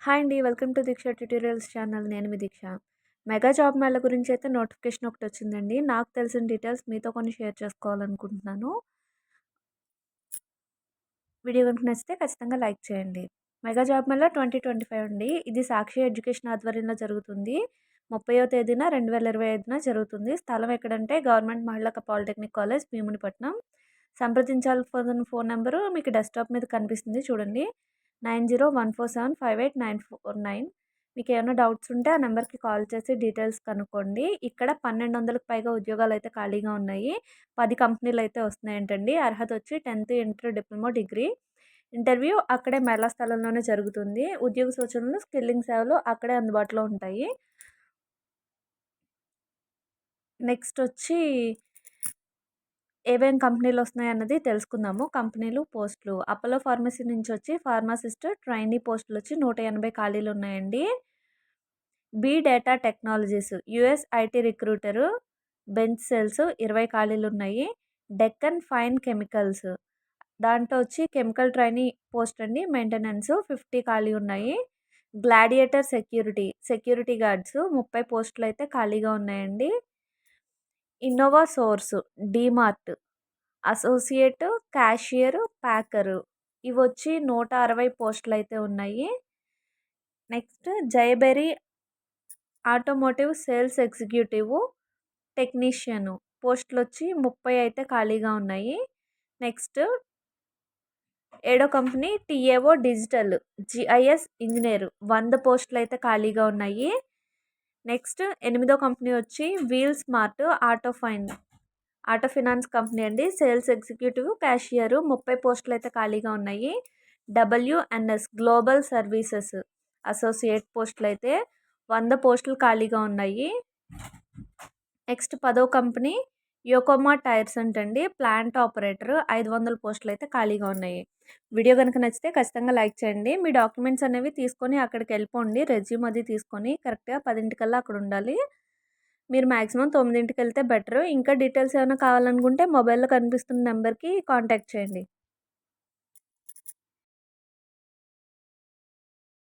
Hi అండి. Welcome to Deeksha tutorials channel. నేను మీ దీక్ష. మెగా జాబ్ మేళా గురించి అయితే నోటిఫికేషన్ ఒకటొచ్చిందండి. నాకు తెలిసిన డీటెయిల్స్ మీతో కొన్ని షేర్ చేసుకోవాలనుకుంటున్నాను. వీడియో గనుక నచ్చితే ఖచ్చితంగా లైక్ చేయండి. మెగా జాబ్ మేళా 2025 అండి. ఇది సాక్షి ఎడ్యుకేషన్ ఆధ్వర్యంలో జరుగుతుంది. 30వ తేదీన 2025న జరుగుతుంది. స్థలం ఎక్కడంటే గవర్నమెంట్ మహిళా పాలిటెక్నిక్ కాలేజ్ భీమునిపట్నం. సంప్రదించాల్సిన ఫోన్ నెంబరు మీకు డెస్క్‌టాప్ మీద కనిపిస్తుంది చూడండి. 9014758949. మీకేమన్నా డౌట్స్ ఉంటే ఆ నెంబర్‌కి కాల్ చేసి డీటెయిల్స్ కనుక్కోండి. ఇక్కడ 1200కి పైగా ఉద్యోగాలైతే ఖాళీగా ఉన్నాయి. 10 కంపెనీలైతే వస్తున్నాయంటండి. అర్హత వచ్చి 10థ్, ఇంటర్, డిప్లొమా, డిగ్రీ. ఇంటర్వ్యూ అక్కడే మేళా స్థలంలోనే జరుగుతుంది. ఉద్యోగ సూచనలు, స్కిల్లింగ్ సేవలు అక్కడే అందుబాటులో ఉంటాయి. నెక్స్ట్ వచ్చి ఏమేం కంపెనీలు వస్తున్నాయన్నది తెలుసుకుందాము. కంపెనీలు, పోస్టులు. అపోలో ఫార్మసీ నుంచి వచ్చి ఫార్మసిస్ట్ ట్రైనీ పోస్టులు వచ్చి 180 ఖాళీలు ఉన్నాయండి. B data technologies US IT recruiter bench sales 20 ఖాళీలు ఉన్నాయి. డెక్కన్ ఫైన్ కెమికల్స్ దాంట్లో వచ్చి కెమికల్ ట్రైనీ పోస్ట్ అండి. మెయింటెనెన్స్ 50 ఖాళీ ఉన్నాయి. గ్లాడియేటర్ సెక్యూరిటీ గార్డ్స్ 30 పోస్టులు అయితే ఖాళీగా ఉన్నాయండి. Innova source DMart associate cashier packer ఇవి వచ్చి 160 పోస్టులు అయితే ఉన్నాయి. Next Jayabheri automotive sales executive technician పోస్టులు వచ్చి 30 అయితే ఖాళీగా ఉన్నాయి. నెక్స్ట్ ఏడో company TAO digital GIS engineer 100 పోస్టులు అయితే ఖాళీగా ఉన్నాయి. నెక్స్ట్ 8దో కంపెనీ వచ్చి wheel smart auto finance company అండి. సేల్స్ ఎగ్జిక్యూటివ్ క్యాషియర్ 30 పోస్టులు అయితే ఖాళీగా ఉన్నాయి. డబ్ల్యూఎన్ఎస్ గ్లోబల్ సర్వీసెస్ అసోసియేట్ పోస్టులు అయితే 100 పోస్టులు ఖాళీగా ఉన్నాయి. నెక్స్ట్ 10వ కంపెనీ యోకోమా టైర్స్ అంటండి. ప్లాంట్ ఆపరేటర్ 500 పోస్టులు అయితే ఖాళీగా ఉన్నాయి. వీడియో కనుక నచ్చితే ఖచ్చితంగా లైక్ చేయండి. మీ డాక్యుమెంట్స్ అనేవి తీసుకొని అక్కడికి వెళ్ళిపోండి. రెజ్యూమ్ అది తీసుకొని కరెక్ట్గా 10ంటికల్లా అక్కడ ఉండాలి. మీరు మ్యాక్సిమం 9ంటికి వెళ్తే బెటర్. ఇంకా డీటెయిల్స్ ఏమైనా కావాలనుకుంటే మొబైల్లో కనిపిస్తున్న నెంబర్కి కాంటాక్ట్ చేయండి.